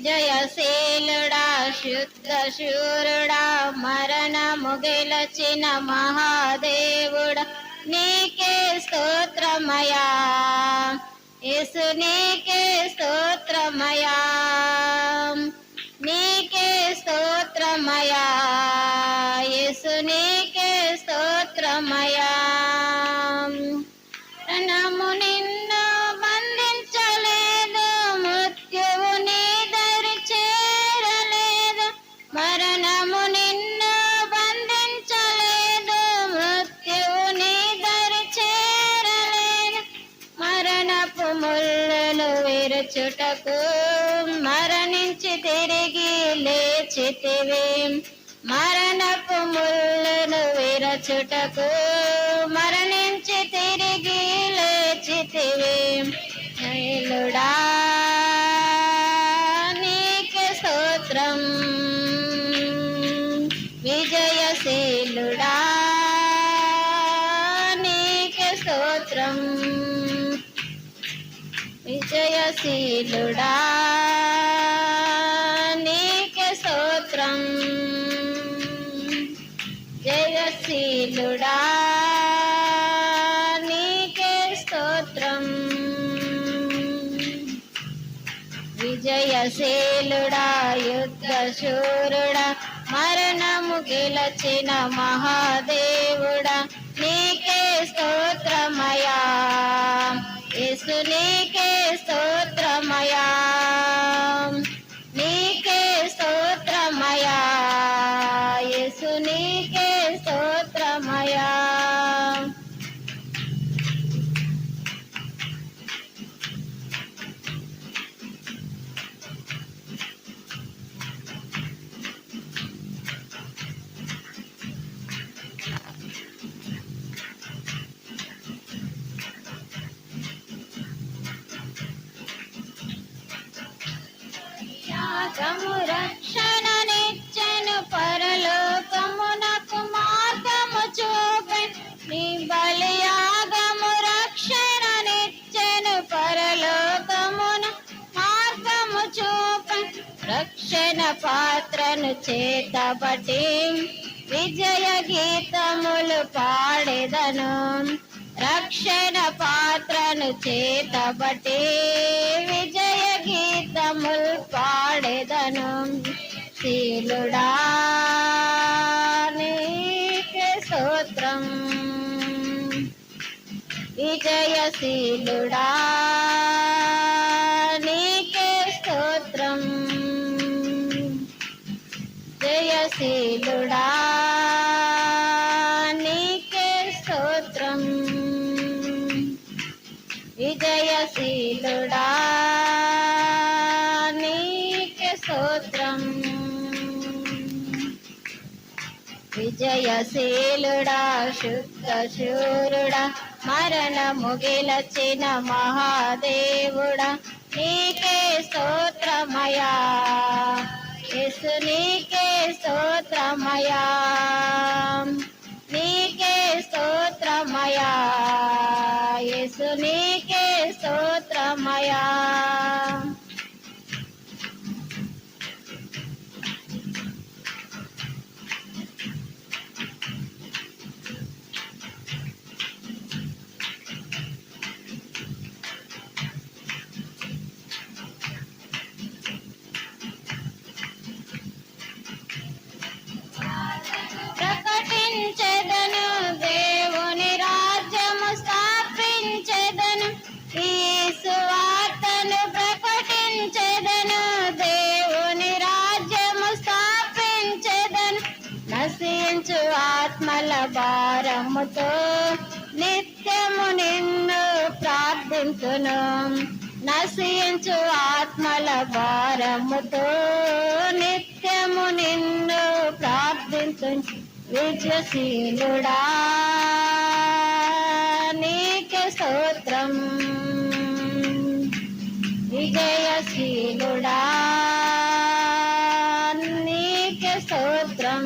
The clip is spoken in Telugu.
విజయశీలుడా శుద్ధ శూరుడా మరణము గెలచిన మహాదేవుడా నీకే స్తోత్రమయా యేసు నీకే స్తోత్రమయా నీకే స్తోత్రమయా యేసు నీకే స్తోత్రమయా నము నిన్ను బంధించలేదు మృత్యువు నీ దరి చేరలేదు మరణము నిన్ను బంధించలేదు మృత్యువు నీ దరి చేరలేదు మరణపు ముళ్ళను విరుచుటకు మరణించి తిరిగి లేచితివి మరణపు ముళ్ళను విరచుటకు మరణించి తిరిగి లేచితివి శైలుడా నీకే స్తోత్రం విజయశీలుడా నీకే స్తోత్రం విజయశీలుడా నీకే స్తోత్రం జయశీలుడా నీకే స్తోత్రం విజయశీలుడా యుద్ధ శూరుడా మరణము గెలచిన మహాదేవుడా నీకే స్తోత్రమయా యేసు నీకే స్తోత్రమయా నీకే స్తోత్రమయా యేసు నీకే స్తోత్రమయా యాగము రక్షణ నిచ్చెను పరలోకమునకు మార్గము చూపెను నీ బలియాగము రక్షణ నిచ్చెను పరలోకమున మార్గము చూపెను రక్షణ పాత్రను చేతబట్టి విజయ గీతములు పాడెదను రక్షణ పాత్రను చేతబట్టి విజయ గీతములు పాడెదను శీలుడా నీకే స్తోత్రం విజయశీలుడా నీకే స్తోత్రం జయశీలుడా నీకే స్తోత్రం విజయశీలుడా నీకే స్తోత్రం విజయశీలుడా శుద్ధ శూరుడా మరణము గెలచిన మహాదేవుడా నీకే స్తోత్రమయా యేసు నీకే స్తోత్రమయా నీకే స్తోత్రమయా యేసు నీకే స్తోత్రమయా ప్రకటించెదను దేవుని రాజ్యము స్థాపించెదను ఈ సువార్తను ప్రకటించెదను దేవుని రాజ్యము స్థాపించెదను నశించు ఆత్మల భారముతో నిత్యము నిన్ను ప్రార్థింతును నశించు ఆత్మల భారముతో నిత్యము నిన్ను ప్రార్థింతును విజయశీలుడా నీకే స్తోత్రం విజయశీలుడా. シールダーニーケストートラム విజయశీలుడా నీకే స్తోత్రం విజయశీలుడా నీకే స్తోత్రం విజయశీలుడా నీకే స్తోత్రం విజయశీలుడా నీకే స్తోత్రం విజయశీలుడా నీకే స్తోత్రం